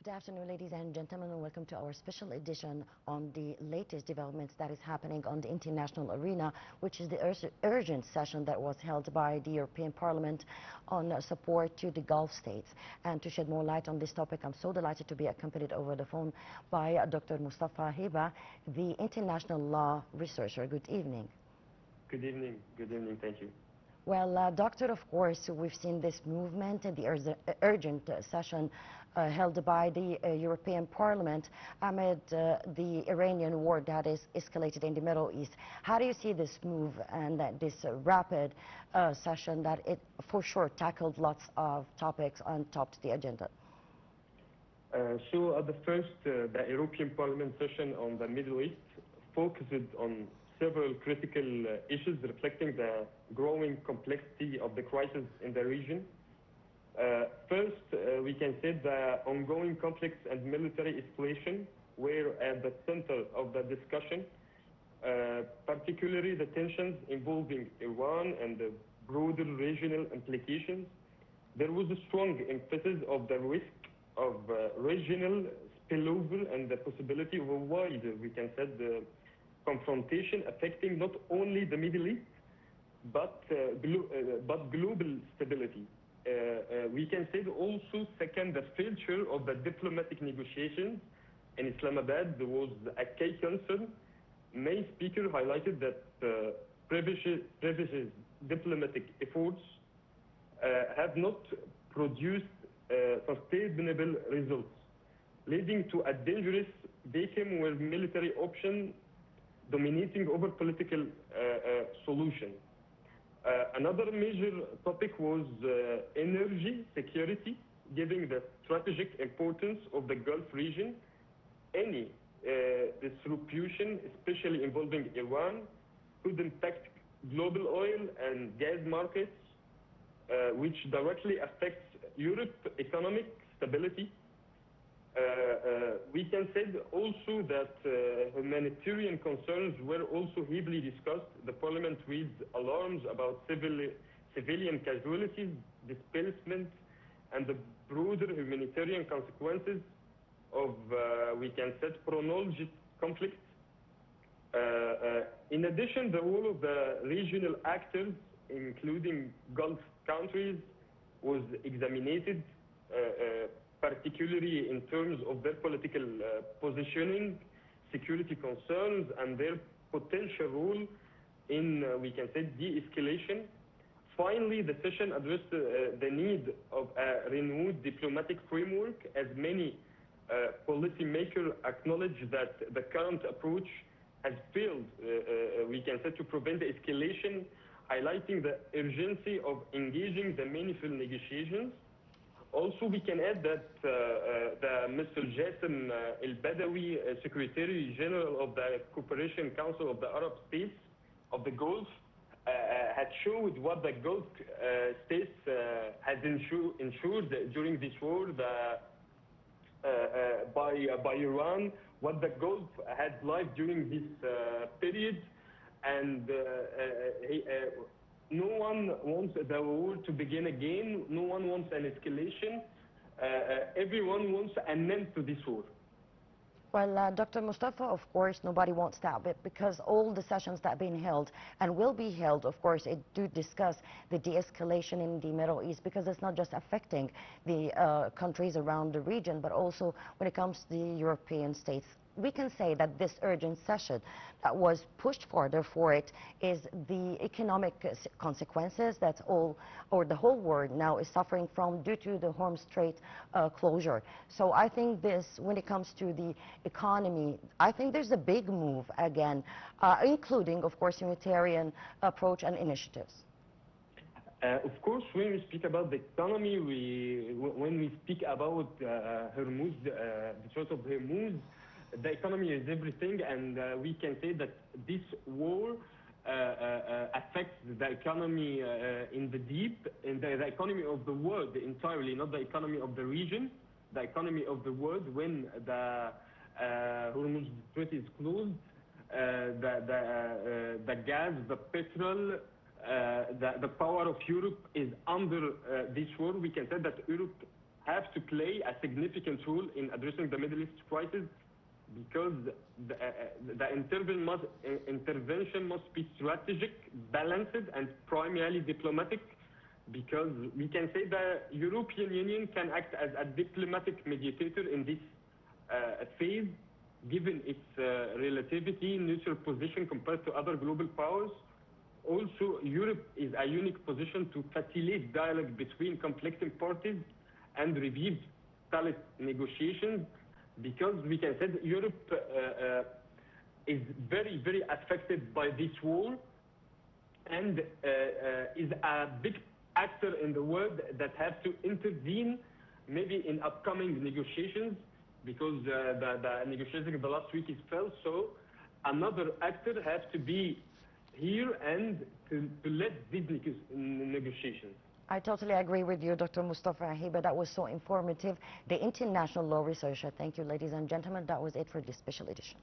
afternoon, ladies and gentlemen, and welcome to our special edition on the latest developments that is happening on the international arena, which is the urgent session that was held by the European Parliament on support to the Gulf states. And to shed more light on this topic, I'm so delighted to be accompanied over the phone by Dr. Mostafa Heiba, the international law researcher. Good evening. Good evening. Good evening. Thank you. Well, Doctor, of course, we've seen this movement and the urgent session held by the European Parliament amid the Iranian war that is escalated in the Middle East. How do you see this move and this rapid session that it for sure tackled lots of topics on top of the agenda? So at the first, the European Parliament session on the Middle East focused on several critical issues reflecting the growing complexity of the crisis in the region. First, we can say the ongoing conflicts and military escalation were at the center of the discussion, particularly the tensions involving Iran and the broader regional implications. There was a strong emphasis of the risk of regional spillover and the possibility of a wide, we can say, the confrontation affecting not only the Middle East, but global stability. We can say also, second, the failure of the diplomatic negotiations in Islamabad was a key concern. Main speaker highlighted that previous diplomatic efforts have not produced sustainable results, leading to a dangerous vacuum where military option dominating over political solution. Another major topic was energy security, given the strategic importance of the Gulf region. Any disruption, especially involving Iran, could impact global oil and gas markets, which directly affects Europe's economic stability. We can say also that humanitarian concerns were also heavily discussed. The Parliament raised alarms about civilian casualties, displacement, and the broader humanitarian consequences of, we can say, prolonged conflict. In addition, the role of the regional actors, including Gulf countries, was examined, particularly in terms of their political positioning, security concerns, and their potential role in, we can say, de-escalation. Finally, the session addressed the need of a renewed diplomatic framework, as many policymakers acknowledge that the current approach has failed, we can say, to prevent the escalation, highlighting the urgency of engaging the meaningful negotiations. Also, we can add that Mr. Jassim al-Badawi, Secretary General of the Cooperation Council of the Arab States of the Gulf, had showed what the Gulf states had ensured during this war by Iran, what the Gulf had lived during this period, and no one wants the war to begin again. No one wants an escalation. Everyone wants an end to this war. Well, Dr. Mostafa, of course, nobody wants that, but because all the sessions that have been held and will be held, of course, it do discuss the de-escalation in the Middle East, because it's not just affecting the countries around the region, but also when it comes to the European states. We can say that this urgent session that was pushed further for it is the economic consequences that the whole world now is suffering from due to the Hormuz Strait closure. So I think this, when it comes to the economy, I think there's a big move again, including, of course, humanitarian approach and initiatives. Of course, when we speak about the economy, when we speak about Hormuz, the Strait of Hormuz, the economy is everything, and we can say that this war affects the economy in the deep, in the economy of the world entirely, not the economy of the region, the economy of the world. When the Hormuz Strait is closed, the gas, the petrol, the power of Europe is under this war. We can say that Europe have to play a significant role in addressing the Middle East crisis, because the intervention must be strategic, balanced, and primarily diplomatic, because we can say the European Union can act as a diplomatic mediator in this phase, given its relativity neutral position compared to other global powers. Also, Europe is a unique position to facilitate dialogue between conflicting parties and revive stalled negotiations, because we can say that Europe is very, very affected by this war, and is a big actor in the world that has to intervene maybe in upcoming negotiations, because the negotiations in the last week is failed. So another actor has to be here and to lead these negotiations. I totally agree with you, Dr. Mostafa Heiba. That was so informative. The international law researcher. Thank you, ladies and gentlemen. That was it for this special edition.